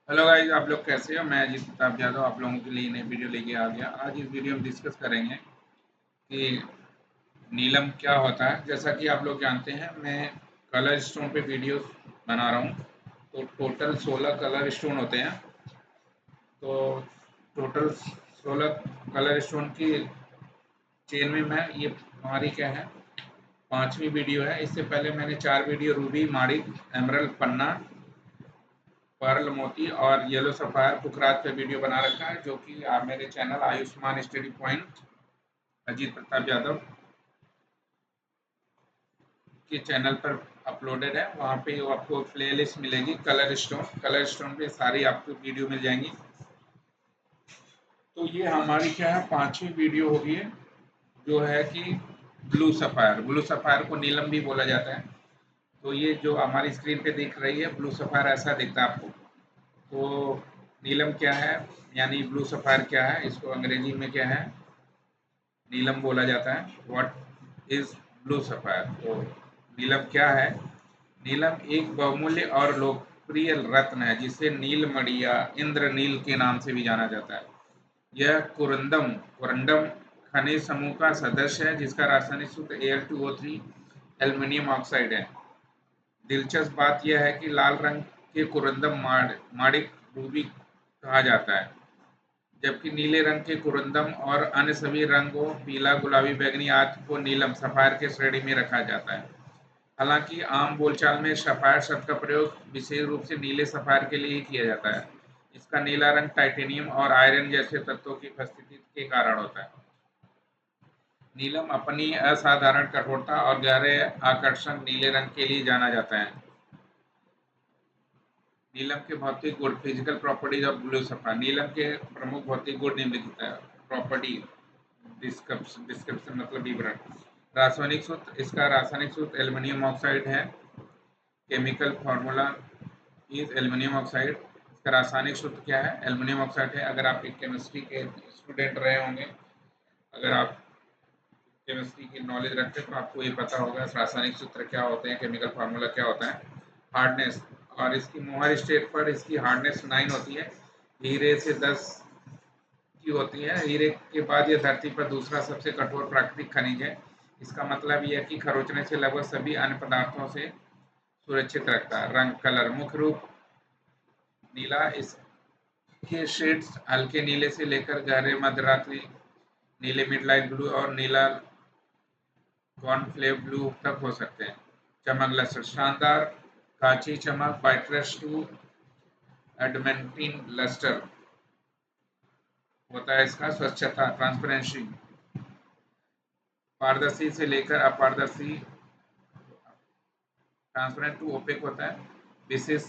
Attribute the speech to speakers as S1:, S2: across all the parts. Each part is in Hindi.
S1: हेलो गाइस, आप लोग कैसे हो। मैं अजीत प्रताप यादव आप लोगों के लिए नई वीडियो लेके आ गया। आज इस वीडियो में डिस्कस करेंगे कि नीलम क्या होता है। जैसा कि आप लोग जानते हैं, मैं कलर स्टोन पे वीडियोस बना रहा हूँ। तो टोटल 16 कलर स्टोन होते हैं। तो टोटल 16 कलर स्टोन की चेन में मैं ये हमारी क्या है, पांचवी वीडियो है। इससे पहले मैंने 4 वीडियो रूबी, माणिक, एमरल्ड, पन्ना, पर्ल, मोती और येलो सफायर पुखराज पे वीडियो बना रखा है, जो कि आप मेरे channel Ayushman study point Ajit Pratap Yadav के चैनल पर अपलोडेड है। वहाँ पे आपको प्लेलिस्ट मिलेगी कलर स्टोन पे सारी आपको वीडियो मिल जाएंगी। तो ये हमारी क्या है, पांचवी वीडियो होगी है, जो है कि ब्लू सफायर को नीलम भी बोला जाता है। तो ये जो हमारी स्क्रीन पे दिख रही है ब्लू सफायर, ऐसा दिखता है आपको। तो नीलम क्या है, यानी ब्लू सफायर क्या है, इसको अंग्रेजी में क्या है, नीलम बोला जाता है। What is blue sapphire. तो नीलम क्या है। नीलम एक बहुमूल्य और लोकप्रिय रत्न है, जिसे नीलमणि या इंद्रनील के नाम से भी जाना जाता है। यह कुरंडम खनिज समूह का सदस्य है, जिसका रासायनिक सूत्र Al2O3 एल्युमिनियम ऑक्साइड है। दिलचस्प बात यह है कि लाल रंग के कुरंदम माणिक रूबी कहा जाता है, जबकि नीले रंग के कुरंदम और अन्य सभी रंगों पीला, गुलाबी, बैंगनी आदि को नीलम सफायर के श्रेणी में रखा जाता है। हालांकि आम बोलचाल में सफायर शब्द का प्रयोग विशेष रूप से नीले सफायर के लिए ही किया जाता है। इसका नीला रंग टाइटेनियम और आयरन जैसे तत्वों की उपस्थिति के कारण होता है। नीलम अपनी असाधारण कठोरता और गहरे आकर्षण नीले रंग के लिए जाना जाता है। नीलम के भौतिक गुण, physical properties of blue sapphire. नीलम के प्रमुख भौतिक गुण निम्नलिखित है। प्रॉपर्टी डिस्क्रिप्शन मतलब विवरण। रासायनिक सूत्र, इसका रासायनिक सूत्र एल्युमिनियम ऑक्साइड है। Chemical formula is aluminium oxide. इसका रासायनिक सूत्र क्या है, एल्युमिनियम ऑक्साइड है। अगर आप एक केमिस्ट्री के स्टूडेंट रहे होंगे, अगर आप केमिस्ट्री की नॉलेज रखते हैं, तो आपको ये पता होगा रासायनिक सूत्र क्या होते हैं, केमिकल फार्मूला क्या होता है। हार्डनेस, और इसकी मोहर स्टेट पर इसकी हार्डनेस 9 होती है। हीरे से 10 की होती है। हीरे के बाद यह धरती पर दूसरा सबसे कठोर प्राकृतिक खनिज है। इसका मतलब यह है कि खरोचने से लगभग सभी अन्य पदार्थों से सुरक्षित रखता है। रंग, कलर, मुख्य रूप नीला, इसके शेड्स हल्के नीले से लेकर गहरे मध्यरात्रि नीले, मिडलाइट ब्लू और नीला कॉर्नफ्लेव ब्लू तक हो सकते हैं। चमक, लस्टर, शानदार कांची चमक, ब्राइटनेस टू एडमेंटिन लस्टर होता है इसका। स्वच्छता, ट्रांसपेरेंसी, पारदर्शी से लेकर अपारदर्शी, ट्रांसपेरेंट टू ओपेक होता है। विशेष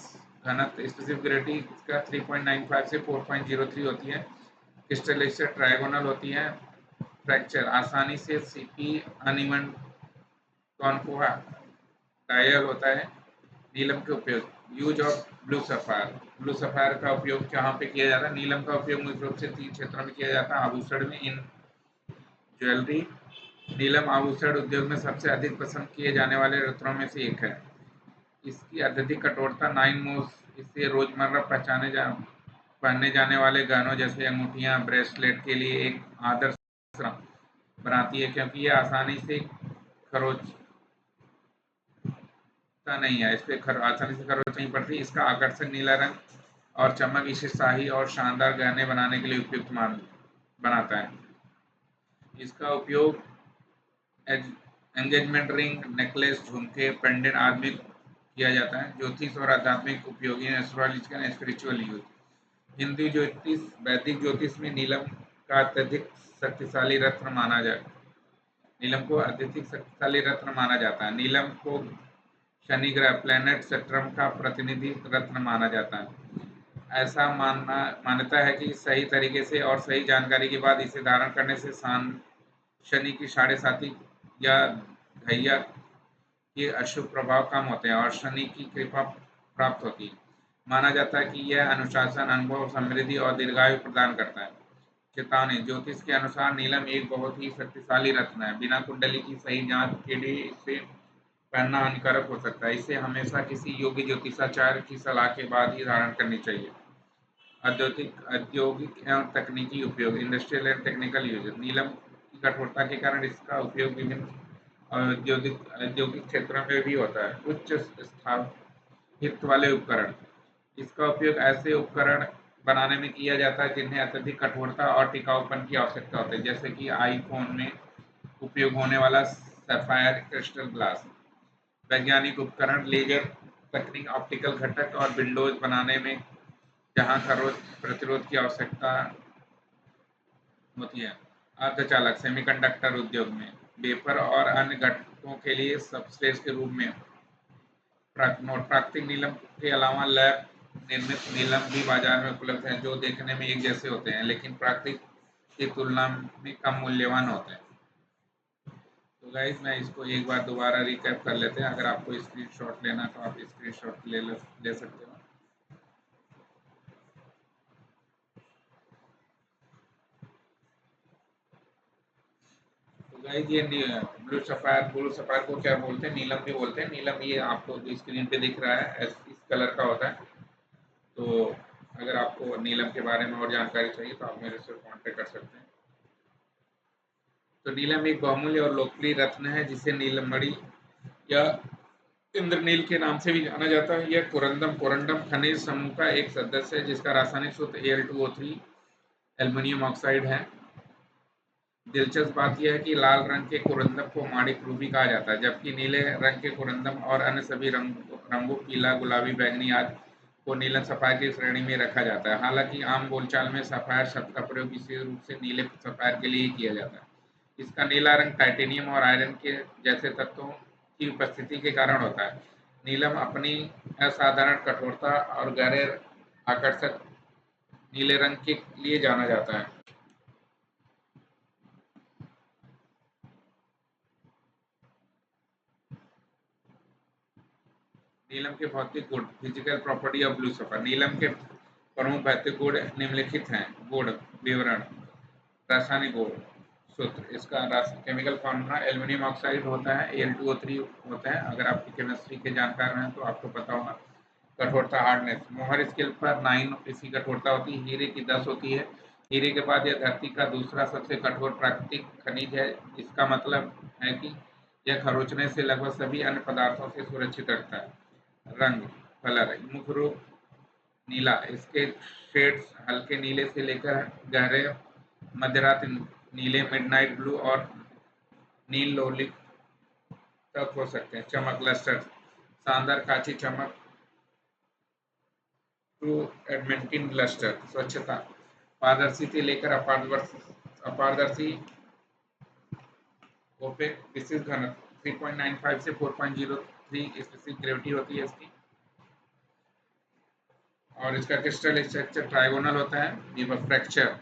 S1: घनत्व, स्पेसिफिक ग्रेविटी इसका 3.95 से 4.03 होती है। क्रिस्टलेशन ट्रायगोनल होती है। फ्रैक्चर, आसानी से सीपी, अनइवन कॉन्कोवा डायल होता है। नीलम के उपयोग, use of blue sapphire. Blue sapphire का उपयोग कहाँ पे किया जाता है। नीलम का उपयोग मुख्य रूप से 3 क्षेत्रों में किया जाता है। आभूषण में, इन ज्वेलरी। नीलम आभूषण उद्योग में सबसे अधिक पसंद किए जाने वाले रत्नों में से एक है। इसकी अत्यधिक कठोरता 9 मोस इसे रोजमर्रा पहने जाने वाले गहनों जैसे अंगूठियां, ब्रेसलेट के लिए एक आदर्श बनाती है, क्योंकि यह आसानी से खरोचता नहीं है। इस पर आसानी से खरोच नहीं पड़ती। इसका आकर्षक नीला रंग और चमक इसे शाही और शानदार गहने बनाने के लिए उपयुक्त बनाता है। इसका उपयोग एंगेजमेंट रिंग, नेकलेस, झुमके, पेंडेंट आदि में किया जाता है। ज्योतिष और आध्यात्मिक उपयोग, एस्ट्रोलॉजिकल स्पिरिचुअल यूज। हिंदू ज्योतिष, वैदिक ज्योतिष में नीलम का अत्यधिक शक्तिशाली रत्न माना जाता है। नीलम को अत्यधिक शक्तिशाली रत्न माना जाता है। नीलम को शनि ग्रह, प्लैनेट सेक्ट्रम का प्रतिनिधि रत्न माना जाता है। ऐसा मान्यता है कि सही तरीके से और सही जानकारी के बाद इसे धारण करने से शनि की साढ़े साथी या धैया के अशुभ प्रभाव कम होते हैं और शनि की कृपा प्राप्त होती है। माना जाता है कि यह अनुशासन, अनुभव, समृद्धि और दीर्घायु प्रदान करता है। चेतावनी, ज्योतिष के अनुसार नीलम एक बहुत ही शक्तिशाली रत्न है। बिना कुंडली की सही जांच के लिए इसे पहनना हानिकारक हो सकता है। इसे हमेशा किसी योग्य ज्योतिषाचार्य की सलाह के बाद ही धारण करनी चाहिए। औद्योगिक एवं तकनीकी उपयोग, इंडस्ट्रियल एंड टेक्निकल यूज। नीलम की कठोरता के कारण इसका उपयोग विभिन्न औद्योगिक औद्योगिक क्षेत्रों में भी होता है। उच्च स्थायित्व वाले उपकरण, इसका उपयोग ऐसे उपकरण बनाने में किया जाता है जिन्हें अत्यधिक कठोरता और टिकाऊपन की आवश्यकता होती है, जैसे कि आईफोन में उपयोग होने वाला सैफायर क्रिस्टल ग्लास। वैज्ञानिक उपकरण, लेजर तकनीक, ऑप्टिकल घटक और विंडोज बनाने में जहां खरोच प्रतिरोध की आवश्यकता होती है। अर्धचालक, सेमीकंडक्टर उद्योग में वेपर और अन्य घटकों के लिए सबस्ट्रेट के रूप में प्राकृतिक नीलम के अलावा लैब निर्मित नीलम भी बाजार में उपलब्ध हैं, जो देखने में एक जैसे होते हैं लेकिन प्राकृतिक की तुलना में कम मूल्यवान होते हैं। तो गाइज मैं इसको एक बार दोबारा रिकैप कर लेते हैं। अगर आपको स्क्रीनशॉट लेना तो आप स्क्रीनशॉट ले सकते हो। तो गाइज ये ब्लू सफायर को क्या बोलते हैं? नीलम भी बोलते हैं। नीलम ये आपको जो स्क्रीन पे दिख रहा है इस कलर का होता है। तो अगर आपको नीलम के बारे में और जानकारी चाहिए तो आप मेरे से कांटेक्ट कर सकते हैं। तो नीलम एक बहुमूल्य और लोकप्रिय रत्न है जिसे नीलमणि या इंद्रनील के नाम से भी जाना जाता है। यह कोरंडम खनिज समूह का एक सदस्य है जिसका रासायनिक सूत्र Al2O3 एल्युमिनियम ऑक्साइड है। दिलचस्प बात यह है कि लाल रंग के कोरंदम को माणिक रूबी कहा जाता है, जबकि नीले रंग के कोरंदम और अन्य सभी रंगों पीला, गुलाबी, बैंगनी आदि को नीलम सफायर की श्रेणी में रखा जाता है। हालांकि आम बोलचाल में सफायर शब्द का प्रयोग विशेष रूप से नीले सफायर के लिए ही किया जाता है। इसका नीला रंग टाइटेनियम और आयरन के जैसे तत्वों की उपस्थिति के कारण होता है। नीलम अपनी असाधारण कठोरता और गहरे आकर्षक नीले रंग के लिए जाना जाता है। नीलम के भौतिक गुण, physical property of blue sapphire. नीलम के प्रमुख भौतिक गुण निम्नलिखित हैं। गुण विवरण, रासायनिक गुण सूत्र, इसका केमिकल फॉर्मूला एल्युमिनियम ऑक्साइड होता है, Al2O3 होता है। अगर आपकी केमिस्ट्री के जानकार हैं तो आपको पता होगा। कठोरता, हार्डनेस, मोहर स्केल पर 9 इसकी कठोरता होती है, हीरे की 10 होती है। हीरे के बाद यह धरती का दूसरा सबसे कठोर प्राकृतिक खनिज है। इसका मतलब है कि यह खरोंचने से लगभग सभी अन्य पदार्थों से सुरक्षित रखता है। रंग, कलर, मुख्य रूप नीला, इसके शेड्स हल्के नीले से लेकर गहरे मध्यरात नीले, मिडनाइट ब्लू और नील लोलिक तक हो सकते हैं। चमक, लस्टर, शानदार कांची चमक, ट्रू एडमेंटिन लस्टर, स्वच्छता, पारदर्शी से लेकर अपारदर्शी, ओपेक, विशिष्ट घनत्व 3.95 से 4.03 स्पेसिफिक ग्रेविटी होती है इसकी। और इसका क्रिस्टल स्ट्रक्चर ट्राइगोनल होता है। ये फ्रैक्चर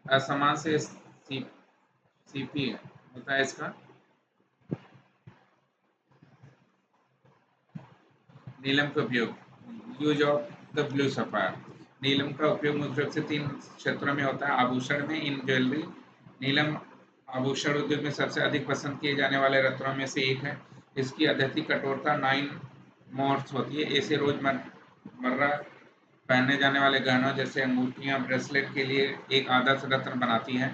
S1: असमान से सीपी होता है इसका। नीलम का उपयोग, use of the blue sapphire. नीलम का उपयोग मुख्य रूप से 3 क्षेत्रों में होता है। आभूषण में, इन ज्वेलरी, नीलम आभूषण उद्योग में सबसे अधिक पसंद किए जाने वाले रत्नों में से एक है। इसकी अत्यधिक कठोरता 9 मोर्स होती है। इसे रोजमर्रा पहने जाने वाले गहनों जैसे अंगूठियां, ब्रेसलेट के लिए एक आदर्श रत्न बनाती है,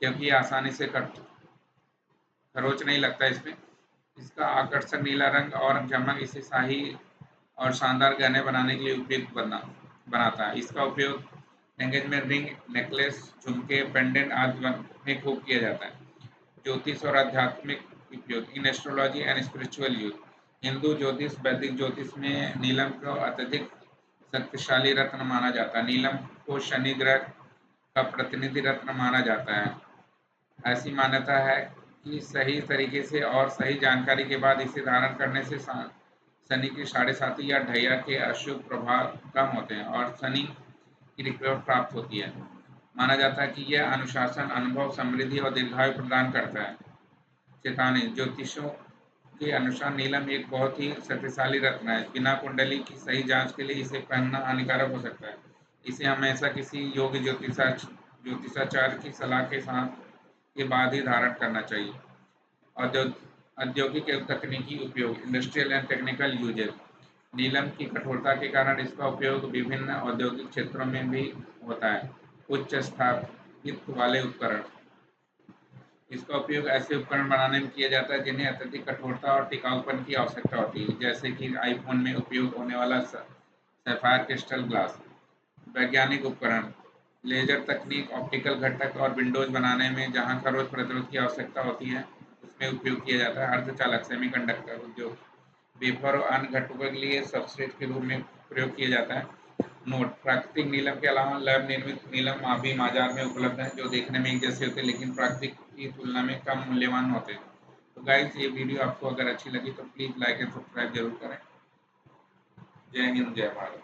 S1: क्योंकि ये आसानी से खरोच नहीं लगता इसमें। इसका आकर्षक नीला रंग और चमक इसे शाही और शानदार गहने बनाने के लिए उपयुक्त बनाता है। इसका उपयोग एंगेजमेंट रिंग, नेकलेस, झुमके, पेंडेंट आदि में खूब किया जाता है। ज्योतिष और आध्यात्मिक उपयोग, in astrology and spiritual use. Hindu ज्योतिष, वैदिक ज्योतिष में नीलम को अत्यधिक शक्तिशाली रत्न माना जाता है। नीलम को शनि ग्रह का प्रतिनिधि रत्न माना जाता है। ऐसी मान्यता है कि सही तरीके से और सही जानकारी के बाद इसे धारण करने से शनि की साढ़े साती या ढैया के अशुभ प्रभाव कम होते हैं और शनि की रिकवरी प्राप्त होती है। माना जाता है कि यह अनुशासन, अनुभव, समृद्धि और दीर्घायु प्रदान करता है। चेतावनी, ज्योतिषों के अनुसार नीलम एक बहुत ही शक्तिशाली रत्न है। बिना कुंडली की सही जांच के लिए इसे पहनना हानिकारक हो सकता है। इसे हमेशा किसी योग्य ज्योतिषाचार्य की सलाह के साथ के बाद ही धारण करना चाहिए। औद्योगिक एवं तकनीकी उपयोग, इंडस्ट्रियल एंड टेक्निकल यूजेज। नीलम की कठोरता के कारण इसका उपयोग विभिन्न औद्योगिक क्षेत्रों में भी होता है। उच्च स्थापित वाले उपकरण, इसका उपयोग ऐसे उपकरण बनाने में किया जाता है जिन्हें अत्यधिक कठोरता और टिकाऊपन की आवश्यकता होती है, जैसे कि आईफोन में उपयोग होने वाला सैफायर क्रिस्टल ग्लास। वैज्ञानिक उपकरण, लेजर तकनीक, ऑप्टिकल घटक और विंडोज बनाने में जहां खरोंच प्रतिरोध की आवश्यकता होती है, उसमें उपयोग किया जाता है। अर्धचालक सेमीकंडक्टर उद्योग, वेफर और अन्य घटकों के लिए सबस्ट्रेट के रूप में प्रयोग किया जाता है। नोट, प्राकृतिक नीलम के अलावा लैब निर्मित नीलम अभी बाजार में उपलब्ध हैं, जो देखने में एक जैसे होते हैं लेकिन प्राकृतिक की तुलना में कम मूल्यवान होते हैं। तो गाइज, ये वीडियो आपको अगर अच्छी लगी तो प्लीज़ लाइक एंड सब्सक्राइब जरूर करें। जय हिंद, जय भारत।